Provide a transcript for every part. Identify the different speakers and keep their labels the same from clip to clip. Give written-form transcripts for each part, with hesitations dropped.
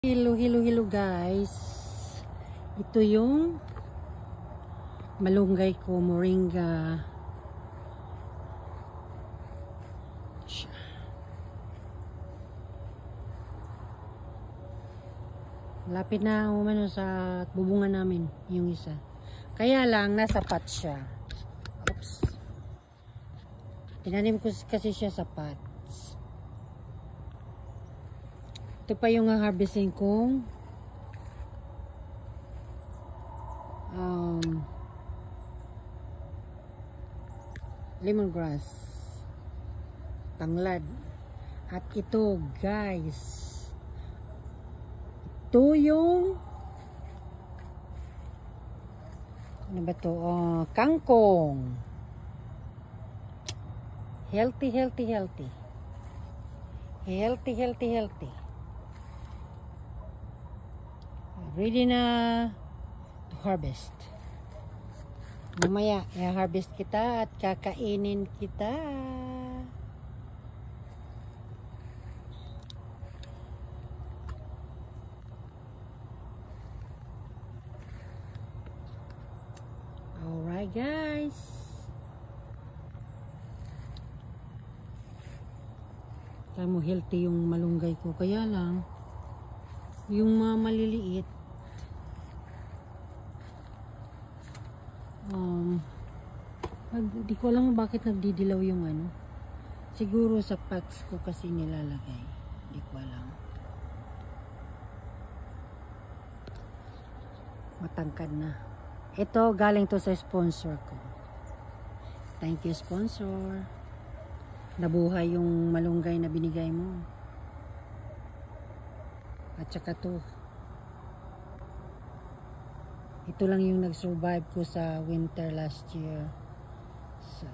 Speaker 1: Hello guys. Ito yung malunggay ko, moringa. Lapit na umano sa bubungan namin yung isa. Kaya lang nasa pot siya. Oops. Tinanim ko kasi siya sa pot. Ito pa yung harvesting kong lemongrass, tanglad. At ito guys, ito yung ano ba to? Kangkong. Healthy. Ready na to harvest. Mamaya i-harvest kita at kakainin kita. Alright guys. Kaya mo healthy yung malunggay ko, kaya lang yung mga maliliit di ko alam bakit nagdidilaw yung ano. Siguro sa pots ko kasi nilalagay. Di ko alam. Matangkad na. Ito galing to sa sponsor ko. Thank you sponsor. Nabuhay yung malunggay na binigay mo. At saka to. Ito lang yung nag-survive ko sa winter last year. So,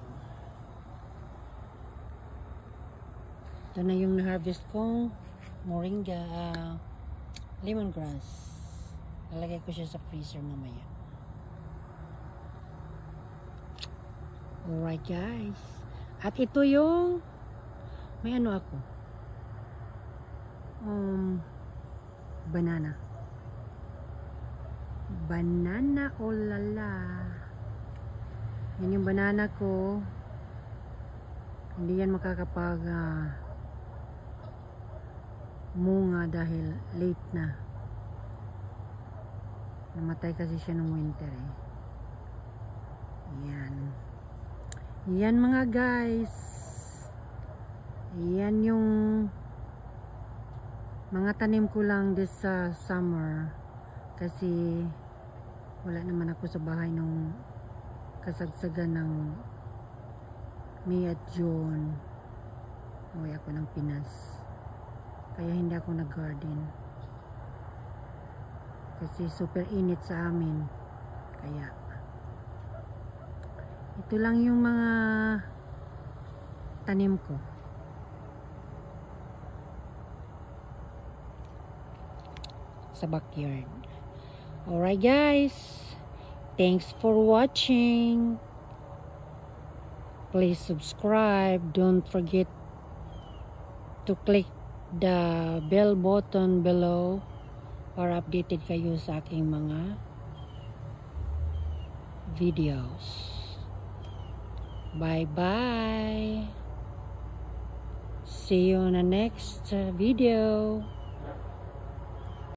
Speaker 1: ito na yung na-harvest kong moringa, lemongrass. Lalagay ko siya sa freezer mamaya. Alright guys. At ito yung may ano ako. Banana o lala. Yan yung banana ko. Hindi yan makakapag munga dahil late na. Namatay kasi siya nung winter eh. Yan mga guys. Yan yung mga tanim ko lang this summer. Kasi wala naman ako sa bahay nung kasagsagan ng May at June. Uwi ako ng Pinas. Kaya hindi ako nag-garden. Kasi super init sa amin. Kaya ito lang yung mga tanim ko. Sa backyard. Alright guys, thanks for watching. Please subscribe. Don't forget to click the bell button below para updated kayo sa aking mga videos. Bye bye. See you on the next video.